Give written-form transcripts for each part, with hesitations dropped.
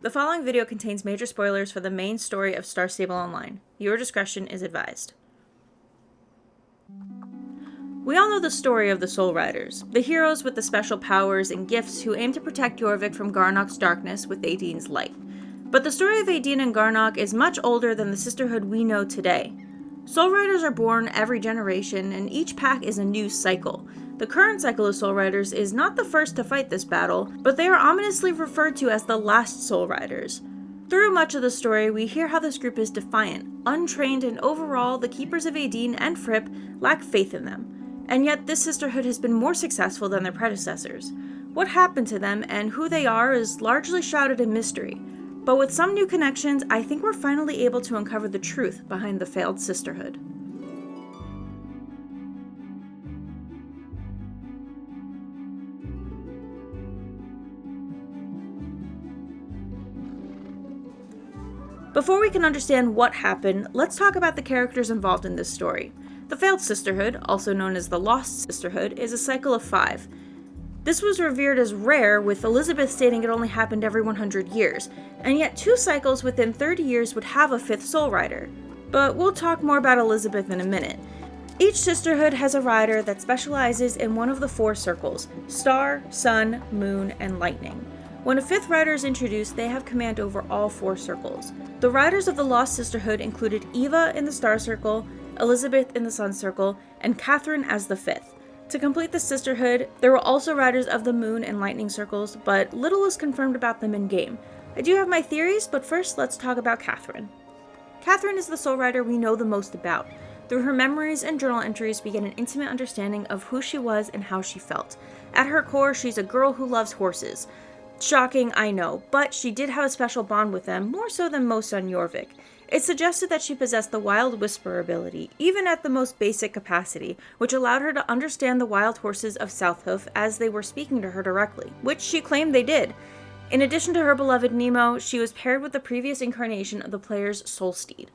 The following video contains major spoilers for the main story of Star Stable Online. Your discretion is advised. We all know the story of the Soul Riders, the heroes with the special powers and gifts who aim to protect Jorvik from Garnok's darkness with Aideen's light. But the story of Aideen and Garnok is much older than the sisterhood we know today. Soul Riders are born every generation, and each pack is a new cycle. The current cycle of Soul Riders is not the first to fight this battle, but they are ominously referred to as the last Soul Riders. Through much of the story, we hear how this group is defiant, untrained, and overall, the Keepers of Aideen and Fripp lack faith in them. And yet, this sisterhood has been more successful than their predecessors. What happened to them and who they are is largely shrouded in mystery. But with some new connections, I think we're finally able to uncover the truth behind the Failed Sisterhood. Before we can understand what happened, let's talk about the characters involved in this story. The Failed Sisterhood, also known as the Lost Sisterhood, is a cycle of 5. This was revered as rare, with Elizabeth stating it only happened every 100 years, and yet 2 cycles within 30 years would have a 5th Soul Rider. But we'll talk more about Elizabeth in a minute. Each sisterhood has a rider that specializes in one of the 4 circles: Star, Sun, Moon, and Lightning. When a 5th rider is introduced, they have command over all 4 circles. The riders of the Lost Sisterhood included Eva in the Star Circle, Elizabeth in the Sun Circle, and Catherine as the 5th. To complete the sisterhood, there were also riders of the Moon and Lightning Circles, but little is confirmed about them in-game. I do have my theories, but first let's talk about Catherine. Catherine is the Soul Rider we know the most about. Through her memories and journal entries, we get an intimate understanding of who she was and how she felt. At her core, she's a girl who loves horses. Shocking, I know, but she did have a special bond with them, more so than most on Jorvik. It suggested that she possessed the Wild Whisper ability, even at the most basic capacity, which allowed her to understand the wild horses of Southhoof as they were speaking to her directly, which she claimed they did. In addition to her beloved Nemo, she was paired with the previous incarnation of the player's Soul Steed.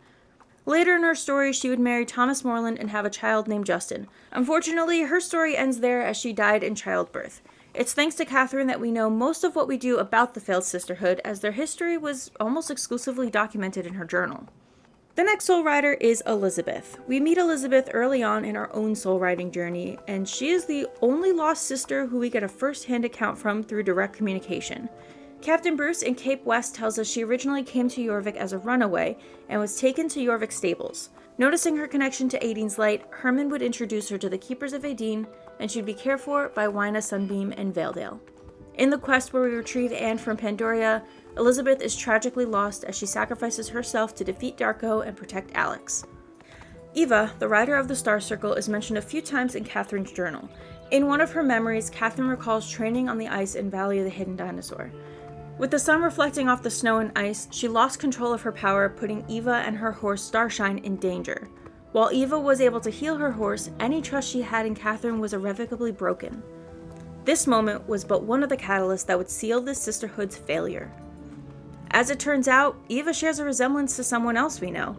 Later in her story, she would marry Thomas Morland and have a child named Justin. Unfortunately, her story ends there as she died in childbirth. It's thanks to Catherine that we know most of what we do about the Failed Sisterhood, as their history was almost exclusively documented in her journal. The next Soul Rider is Elizabeth. We meet Elizabeth early on in our own soul riding journey, and she is the only lost sister who we get a first-hand account from through direct communication. Captain Bruce in Cape West tells us she originally came to Jorvik as a runaway and was taken to Jorvik stables. Noticing her connection to Aideen's light, Herman would introduce her to the Keepers of Aideen, and she'd be cared for by Wyna, Sunbeam, and Valedale. In the quest where we retrieve Anne from Pandoria, Elizabeth is tragically lost as she sacrifices herself to defeat Darko and protect Alex. Eva, the rider of the Star Circle, is mentioned a few times in Catherine's journal. In one of her memories, Catherine recalls training on the ice in Valley of the Hidden Dinosaur. With the sun reflecting off the snow and ice, she lost control of her power, putting Eva and her horse Starshine in danger. While Eva was able to heal her horse, any trust she had in Catherine was irrevocably broken. This moment was but one of the catalysts that would seal this sisterhood's failure. As it turns out, Eva shares a resemblance to someone else we know.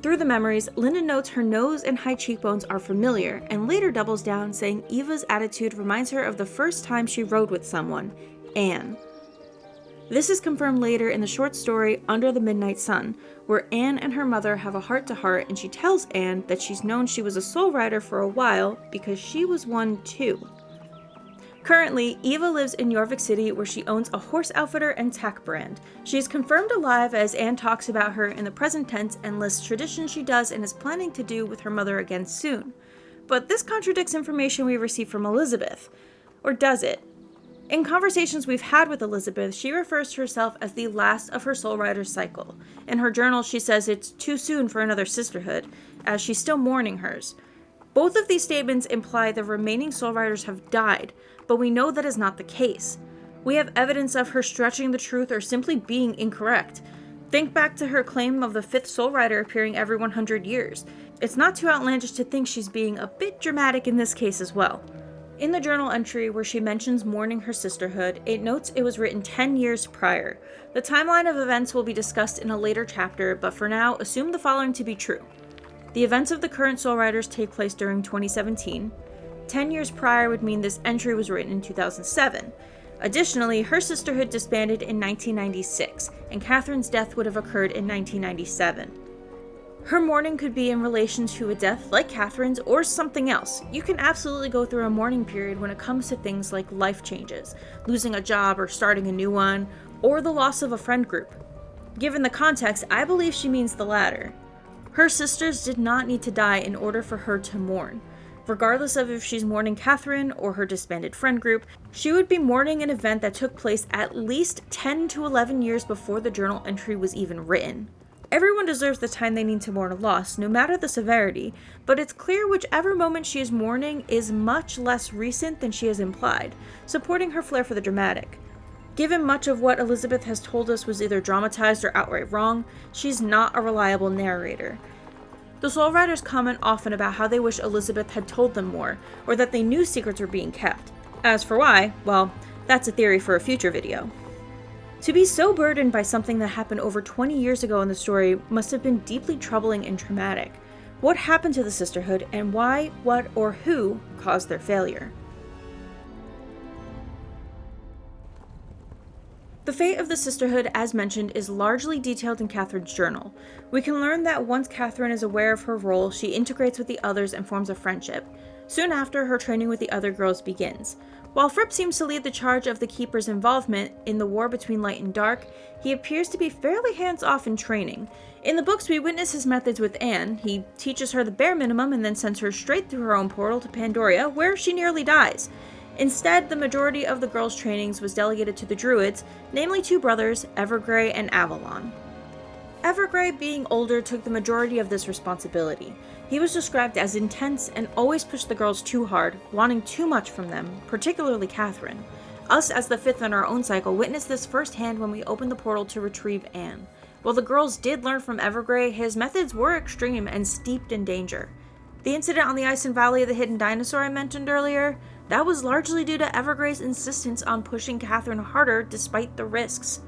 Through the memories, Linda notes her nose and high cheekbones are familiar, and later doubles down, saying Eva's attitude reminds her of the first time she rode with someone, Anne. This is confirmed later in the short story Under the Midnight Sun, where Anne and her mother have a heart-to-heart, and she tells Anne that she's known she was a soul rider for a while because she was one too. Currently, Eva lives in Jorvik City, where she owns a horse outfitter and tack brand. She is confirmed alive as Anne talks about her in the present tense and lists traditions she does and is planning to do with her mother again soon. But this contradicts information we received from Elizabeth. Or does it? In conversations we've had with Elizabeth, she refers to herself as the last of her Soul Rider cycle. In her journal, she says it's too soon for another sisterhood, as she's still mourning hers. Both of these statements imply the remaining Soul Riders have died, but we know that is not the case. We have evidence of her stretching the truth or simply being incorrect. Think back to her claim of the 5th Soul Rider appearing every 100 years. It's not too outlandish to think she's being a bit dramatic in this case as well. In the journal entry where she mentions mourning her sisterhood, it notes it was written 10 years prior. The timeline of events will be discussed in a later chapter, but for now, assume the following to be true. The events of the current Soul Riders take place during 2017. 10 years prior would mean this entry was written in 2007. Additionally, her sisterhood disbanded in 1996, and Catherine's death would have occurred in 1997. Her mourning could be in relation to a death like Catherine's or something else. You can absolutely go through a mourning period when it comes to things like life changes, losing a job or starting a new one, or the loss of a friend group. Given the context, I believe she means the latter. Her sisters did not need to die in order for her to mourn. Regardless of if she's mourning Catherine or her disbanded friend group, she would be mourning an event that took place at least 10 to 11 years before the journal entry was even written. Everyone deserves the time they need to mourn a loss, no matter the severity, but it's clear whichever moment she is mourning is much less recent than she has implied, supporting her flair for the dramatic. Given much of what Elizabeth has told us was either dramatized or outright wrong, she's not a reliable narrator. The Soul Riders comment often about how they wish Elizabeth had told them more, or that they knew secrets were being kept. As for why, well, that's a theory for a future video. To be so burdened by something that happened over 20 years ago in the story must have been deeply troubling and traumatic. What happened to the sisterhood, and why, what, or who caused their failure? The fate of the sisterhood, as mentioned, is largely detailed in Catherine's journal. We can learn that once Catherine is aware of her role, she integrates with the others and forms a friendship. Soon after, her training with the other girls begins. While Fripp seems to lead the charge of the Keeper's involvement in the war between light and dark, he appears to be fairly hands-off in training. In the books, we witness his methods with Anne. He teaches her the bare minimum and then sends her straight through her own portal to Pandoria, where she nearly dies. Instead, the majority of the girls' trainings was delegated to the Druids, namely two brothers, Evergrey and Avalon. Evergrey, being older, took the majority of this responsibility. He was described as intense and always pushed the girls too hard, wanting too much from them, particularly Catherine. Us, as the fifth in our own cycle, witnessed this firsthand when we opened the portal to retrieve Anne. While the girls did learn from Evergrey, his methods were extreme and steeped in danger. The incident on the ice and Valley of the Hidden Dinosaur I mentioned earlier, that was largely due to Evergrey's insistence on pushing Catherine harder despite the risks.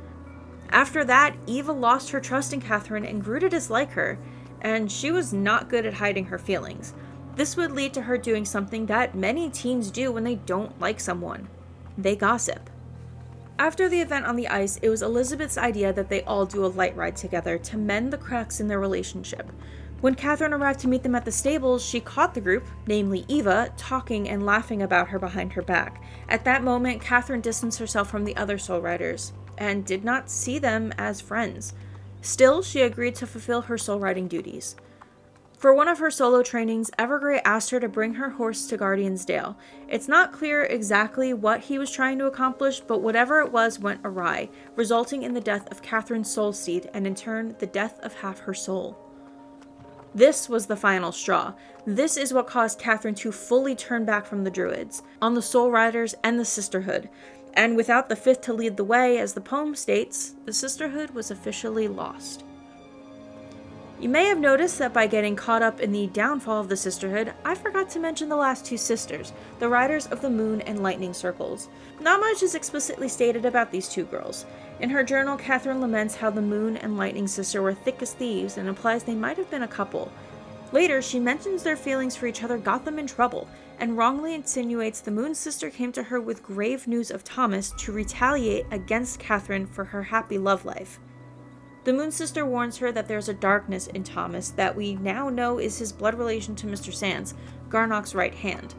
After that, Eva lost her trust in Catherine and grew to dislike her, and she was not good at hiding her feelings. This would lead to her doing something that many teens do when they don't like someone. They gossip. After the event on the ice, it was Elizabeth's idea that they all do a light ride together to mend the cracks in their relationship. When Catherine arrived to meet them at the stables, she caught the group, namely Eva, talking and laughing about her behind her back. At that moment, Catherine distanced herself from the other Soul Riders, and did not see them as friends. Still, she agreed to fulfill her soul riding duties. For one of her solo trainings, Evergrey asked her to bring her horse to Guardian's Dale. It's not clear exactly what he was trying to accomplish, but whatever it was went awry, resulting in the death of Catherine's soul seed, and in turn, the death of half her soul. This was the final straw. This is what caused Catherine to fully turn back from the Druids, on the Soul Riders and the Sisterhood. And without the fifth to lead the way, as the poem states, the Sisterhood was officially lost. You may have noticed that by getting caught up in the downfall of the Sisterhood, I forgot to mention the last two sisters, the Riders of the Moon and Lightning Circles. Not much is explicitly stated about these two girls. In her journal, Catherine laments how the Moon and Lightning sister were thick as thieves and implies they might have been a couple. Later, she mentions their feelings for each other got them in trouble, and wrongly insinuates the Moon sister came to her with grave news of Thomas to retaliate against Catherine for her happy love life. The Moon sister warns her that there's a darkness in Thomas that we now know is his blood relation to Mr. Sands, Garnock's right hand.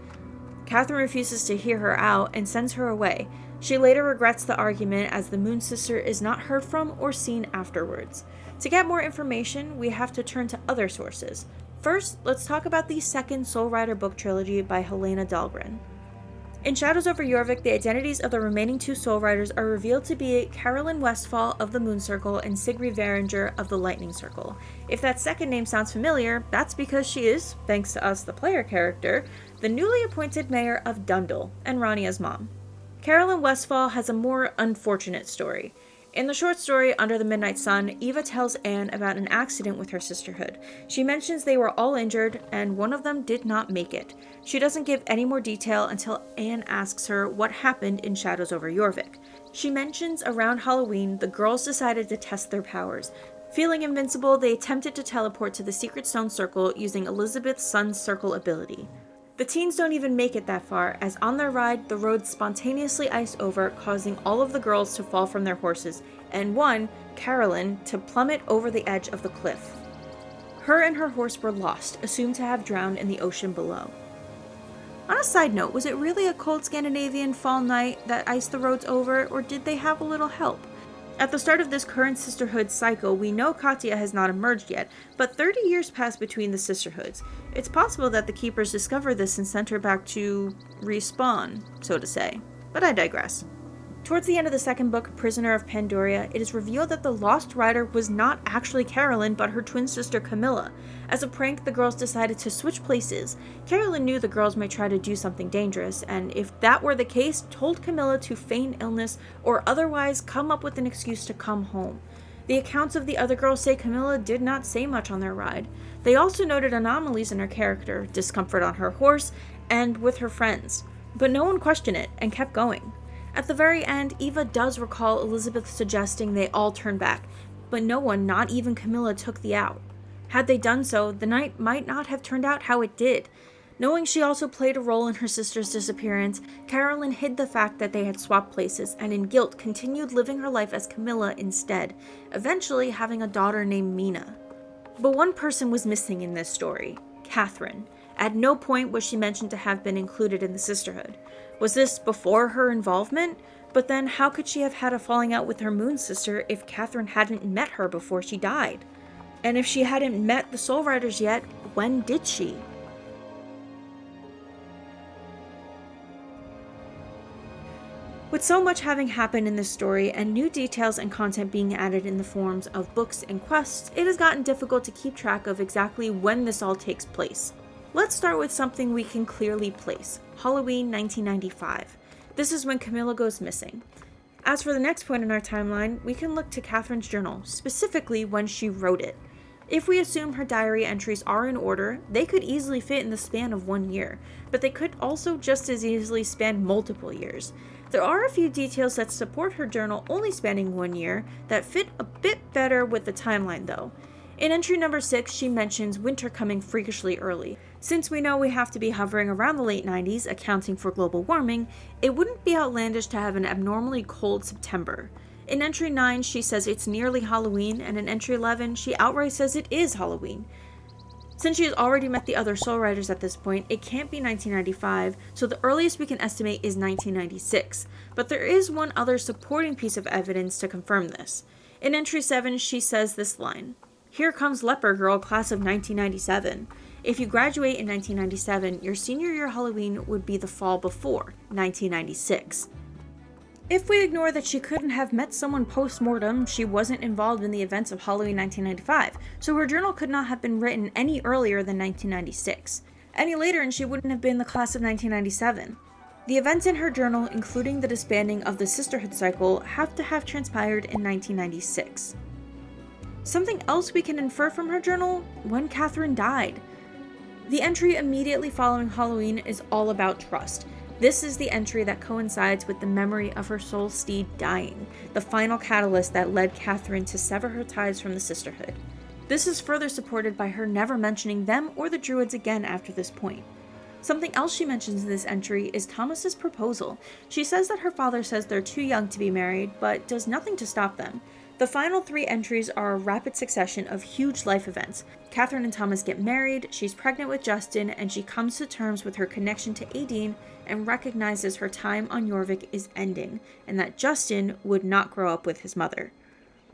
Catherine refuses to hear her out and sends her away. She later regrets the argument as the Moon sister is not heard from or seen afterwards. To get more information, we have to turn to other sources. First, let's talk about the second Soul Rider book trilogy by Helena Dahlgren. In Shadows over Jorvik, the identities of the remaining two Soul Riders are revealed to be Carolyn Westfall of the Moon Circle and Sigrid Rearranged of the Lightning Circle. If that second name sounds familiar, that's because she is, thanks to us the player character, the newly appointed mayor of Dundle, and Rania's mom. Carolyn Westfall has a more unfortunate story. In the short story, Under the Midnight Sun, Eva tells Anne about an accident with her sisterhood. She mentions they were all injured, and one of them did not make it. She doesn't give any more detail until Anne asks her what happened in Shadows over Jorvik. She mentions around Halloween, the girls decided to test their powers. Feeling invincible, they attempted to teleport to the Secret Stone Circle using Elizabeth's Sun's Circle ability. The teens don't even make it that far, as on their ride, the roads spontaneously ice over, causing all of the girls to fall from their horses, and one, Carolyn, to plummet over the edge of the cliff. Her and her horse were lost, assumed to have drowned in the ocean below. On a side note, was it really a cold Scandinavian fall night that iced the roads over, or did they have a little help? At the start of this current sisterhood cycle, we know Katya has not emerged yet, but 30 years pass between the sisterhoods. It's possible that the Keepers discover this and sent her back to respawn, so to say. But I digress. Towards the end of the second book, Prisoner of Pandoria, it is revealed that the Lost Rider was not actually Carolyn, but her twin sister Camilla. As a prank, the girls decided to switch places. Carolyn knew the girls might try to do something dangerous, and if that were the case, told Camilla to feign illness or otherwise come up with an excuse to come home. The accounts of the other girls say Camilla did not say much on their ride. They also noted anomalies in her character, discomfort on her horse, and with her friends. But no one questioned it, and kept going. At the very end, Eva does recall Elizabeth suggesting they all turn back, but no one, not even Camilla, took the out. Had they done so, the night might not have turned out how it did. Knowing she also played a role in her sister's disappearance, Carolyn hid the fact that they had swapped places, and in guilt continued living her life as Camilla instead, eventually having a daughter named Mina. But one person was missing in this story: Catherine. At no point was she mentioned to have been included in the sisterhood. Was this before her involvement? But then how could she have had a falling out with her moon sister if Catherine hadn't met her before she died? And if she hadn't met the Soul Riders yet, when did she? With so much having happened in this story and new details and content being added in the forms of books and quests, it has gotten difficult to keep track of exactly when this all takes place. Let's start with something we can clearly place: Halloween 1995. This is when Camilla goes missing. As for the next point in our timeline, we can look to Catherine's journal, specifically when she wrote it. If we assume her diary entries are in order, they could easily fit in the span of 1 year, but they could also just as easily span multiple years. There are a few details that support her journal only spanning 1 year that fit a bit better with the timeline though. In entry number 6, she mentions winter coming freakishly early. Since we know we have to be hovering around the late 90s, accounting for global warming, it wouldn't be outlandish to have an abnormally cold September. In entry 9, she says it's nearly Halloween, and in entry 11, she outright says it is Halloween. Since she has already met the other Soul Riders at this point, it can't be 1995, so the earliest we can estimate is 1996. But there is one other supporting piece of evidence to confirm this. In entry 7, she says this line: "Here comes Leper Girl, class of 1997. If you graduate in 1997, your senior year Halloween would be the fall before, 1996. If we ignore that she couldn't have met someone post-mortem, she wasn't involved in the events of Halloween 1995, so her journal could not have been written any earlier than 1996. Any later and she wouldn't have been the class of 1997. The events in her journal, including the disbanding of the sisterhood cycle, have to have transpired in 1996. Something else we can infer from her journal: when Catherine died. The entry immediately following Halloween is all about trust. This is the entry that coincides with the memory of her soul steed dying, the final catalyst that led Catherine to sever her ties from the sisterhood. This is further supported by her never mentioning them or the Druids again after this point. Something else she mentions in this entry is Thomas's proposal. She says that her father says they're too young to be married, but does nothing to stop them. The final 3 entries are a rapid succession of huge life events. Catherine and Thomas get married, she's pregnant with Justin, and she comes to terms with her connection to Aideen and recognizes her time on Jorvik is ending, and that Justin would not grow up with his mother.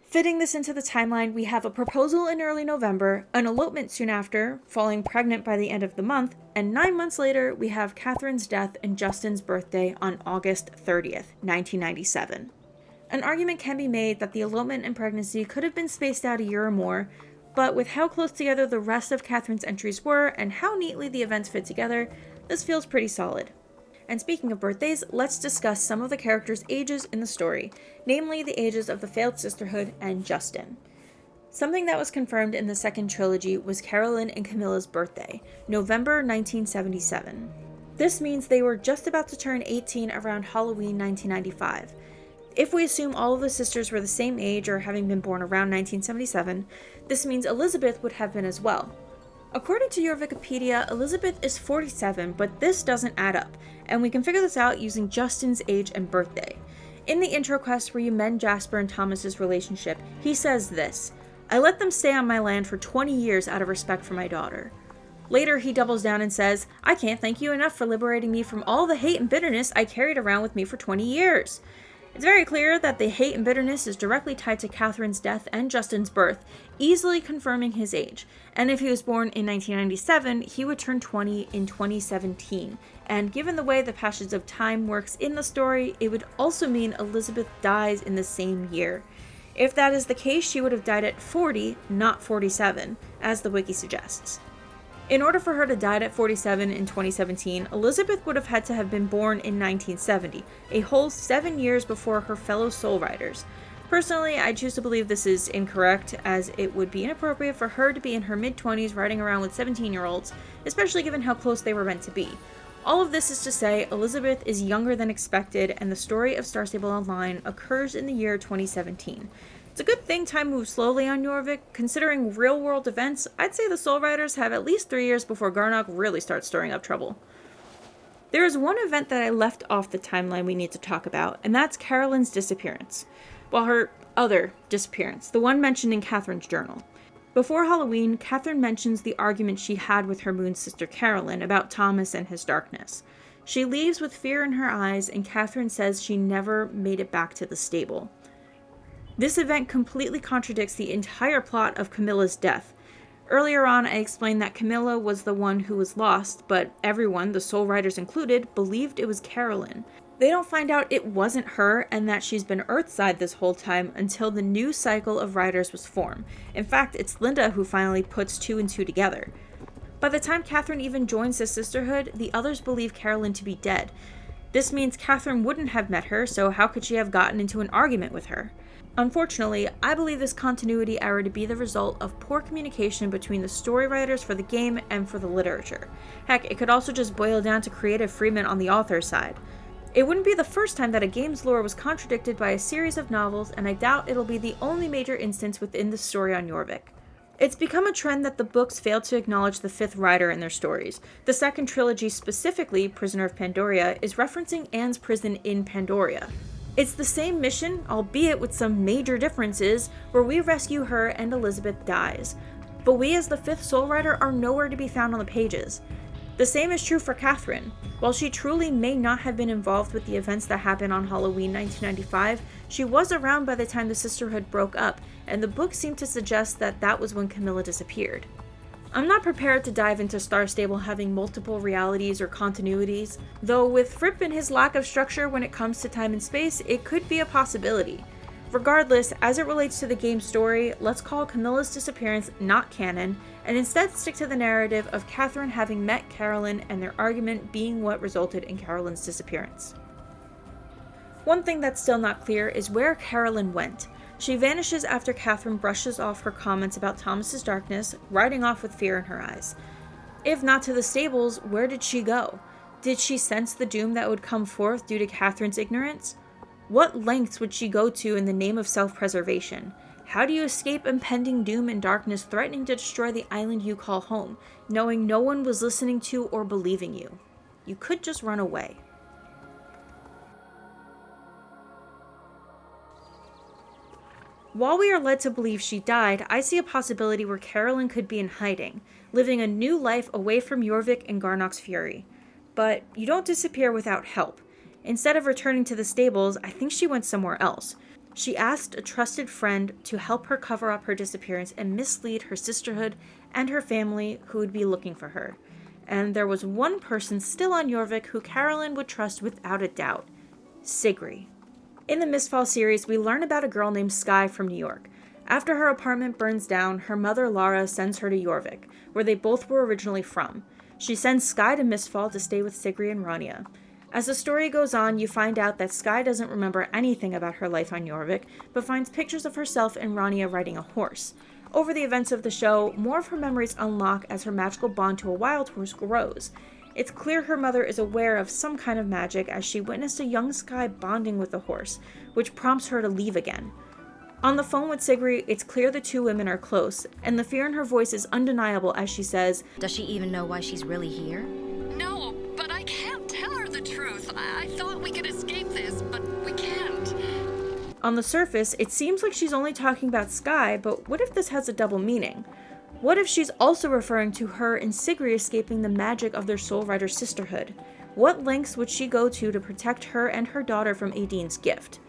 Fitting this into the timeline, we have a proposal in early November, an elopement soon after, falling pregnant by the end of the month, and 9 months later, we have Catherine's death and Justin's birthday on August 30th, 1997. An argument can be made that the elopement and pregnancy could have been spaced out a year or more, but with how close together the rest of Catherine's entries were and how neatly the events fit together, this feels pretty solid. And speaking of birthdays, let's discuss some of the characters' ages in the story, namely the ages of the Failed Sisterhood and Justin. Something that was confirmed in the second trilogy was Carolyn and Camilla's birthday, November 1977. This means they were just about to turn 18 around Halloween 1995. If we assume all of the sisters were the same age or having been born around 1977, this means Elizabeth would have been as well. According to your Wikipedia, Elizabeth is 47, but this doesn't add up, and we can figure this out using Justin's age and birthday. In the intro quest where you mend Jasper and Thomas's relationship, he says this: "I let them stay on my land for 20 years out of respect for my daughter." Later, he doubles down and says, "I can't thank you enough for liberating me from all the hate and bitterness I carried around with me for 20 years. It's very clear that the hate and bitterness is directly tied to Catherine's death and Justin's birth, easily confirming his age. And if he was born in 1997, he would turn 20 in 2017. And given the way the passage of time works in the story, it would also mean Elizabeth dies in the same year. If that is the case, she would have died at 40, not 47, as the wiki suggests. In order for her to die at 47 in 2017, Elizabeth would have had to have been born in 1970, a whole 7 years before her fellow Soul Riders. Personally, I choose to believe this is incorrect, as it would be inappropriate for her to be in her mid-20s riding around with 17-year-olds, especially given how close they were meant to be. All of this is to say, Elizabeth is younger than expected, and the story of Star Stable Online occurs in the year 2017. It's a good thing time moves slowly on Jorvik. Considering real-world events, I'd say the Soul Riders have at least 3 years before Garnock really starts stirring up trouble. There is one event that I left off the timeline we need to talk about, and that's Carolyn's disappearance. Well, her other disappearance, the one mentioned in Catherine's journal. Before Halloween, Catherine mentions the argument she had with her moon sister Carolyn about Thomas and his darkness. She leaves with fear in her eyes, and Catherine says she never made it back to the stable. This event completely contradicts the entire plot of Camilla's death. Earlier on, I explained that Camilla was the one who was lost, but everyone, the Soul Riders included, believed it was Carolyn. They don't find out it wasn't her and that she's been Earthside this whole time until the new cycle of Riders was formed. In fact, it's Linda who finally puts 2 and 2 together. By the time Catherine even joins the Sisterhood, the others believe Carolyn to be dead. This means Catherine wouldn't have met her, so how could she have gotten into an argument with her? Unfortunately, I believe this continuity error to be the result of poor communication between the story writers for the game and for the literature. Heck, it could also just boil down to creative freedom on the author's side. It wouldn't be the first time that a game's lore was contradicted by a series of novels, and I doubt it'll be the only major instance within the story on Jorvik. It's become a trend that the books fail to acknowledge the 5th rider in their stories. The second trilogy, specifically Prisoner of Pandoria, is referencing Anne's prison in Pandoria. It's the same mission, albeit with some major differences, where we rescue her and Elizabeth dies. But we as the 5th Soul Rider are nowhere to be found on the pages. The same is true for Catherine. While she truly may not have been involved with the events that happened on Halloween 1995, she was around by the time the Sisterhood broke up, and the book seemed to suggest that that was when Camilla disappeared. I'm not prepared to dive into Star Stable having multiple realities or continuities, though with Fripp and his lack of structure when it comes to time and space, it could be a possibility. Regardless, as it relates to the game's story, let's call Camilla's disappearance not canon, and instead stick to the narrative of Catherine having met Carolyn and their argument being what resulted in Carolyn's disappearance. One thing that's still not clear is where Carolyn went. She vanishes after Catherine brushes off her comments about Thomas's darkness, riding off with fear in her eyes. If not to the stables, where did she go? Did she sense the doom that would come forth due to Catherine's ignorance? What lengths would she go to in the name of self-preservation? How do you escape impending doom and darkness threatening to destroy the island you call home, knowing no one was listening to or believing you? You could just run away. While we are led to believe she died, I see a possibility where Carolyn could be in hiding, living a new life away from Jorvik and Garnock's fury. But you don't disappear without help. Instead of returning to the stables, I think she went somewhere else. She asked a trusted friend to help her cover up her disappearance and mislead her sisterhood and her family who would be looking for her. And there was one person still on Jorvik who Carolyn would trust without a doubt: Sigri. In the Mistfall series, we learn about a girl named Skye from New York. After her apartment burns down, her mother Lara sends her to Jorvik, where they both were originally from. She sends Skye to Mistfall to stay with Sigri and Rania. As the story goes on, you find out that Skye doesn't remember anything about her life on Jorvik, but finds pictures of herself and Rania riding a horse. Over the events of the show, more of her memories unlock as her magical bond to a wild horse grows. It's clear her mother is aware of some kind of magic as she witnessed a young Skye bonding with the horse, which prompts her to leave again. On the phone with Sigrid, it's clear the two women are close, and the fear in her voice is undeniable as she says, "Does she even know why she's really here?" No, but I can't tell her the truth. I thought we could escape this, but we can't. On the surface, it seems like she's only talking about Sky, but what if this has a double meaning? What if she's also referring to her and Sigrid escaping the magic of their Soul Rider sisterhood? What lengths would she go to protect her and her daughter from Aideen's gift?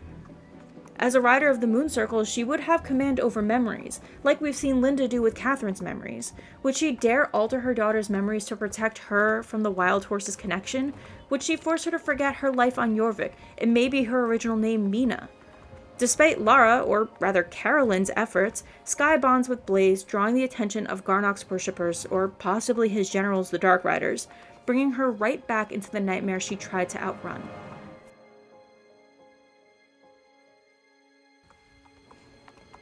As a rider of the Moon Circle, she would have command over memories, like we've seen Linda do with Catherine's memories. Would she dare alter her daughter's memories to protect her from the Wild Horse's connection? Would she force her to forget her life on Jorvik, and maybe her original name Mina? Despite Lara, or rather Carolyn's efforts, Sky bonds with Blaze, drawing the attention of Garnock's worshippers, or possibly his generals, the Dark Riders, bringing her right back into the nightmare she tried to outrun.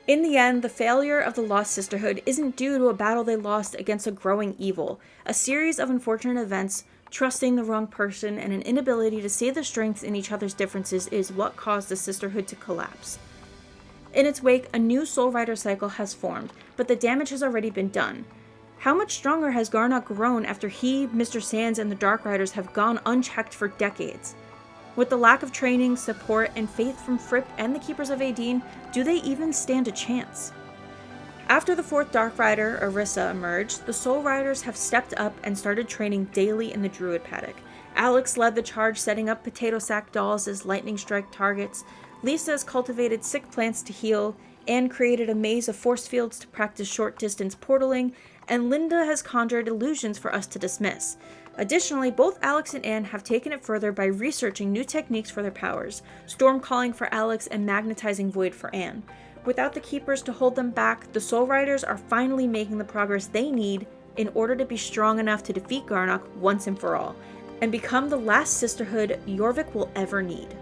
In the end, the failure of the Lost Sisterhood isn't due to a battle they lost against a growing evil. A series of unfortunate events, trusting the wrong person, and an inability to see the strengths in each other's differences is what caused the Sisterhood to collapse. In its wake, a new Soul Rider cycle has formed, but the damage has already been done. How much stronger has Garnock grown after he, Mr. Sands, and the Dark Riders have gone unchecked for decades? With the lack of training, support, and faith from Fripp and the Keepers of Aideen, do they even stand a chance? After the fourth Dark Rider, Orisa, emerged, the Soul Riders have stepped up and started training daily in the Druid Paddock. Alex led the charge, setting up potato sack dolls as lightning strike targets. Lisa has cultivated sick plants to heal, Anne created a maze of force fields to practice short-distance portaling, and Linda has conjured illusions for us to dismiss. Additionally, both Alex and Anne have taken it further by researching new techniques for their powers, storm calling for Alex and magnetizing void for Anne. Without the Keepers to hold them back, the Soul Riders are finally making the progress they need in order to be strong enough to defeat Garnock once and for all, and become the last sisterhood Jorvik will ever need.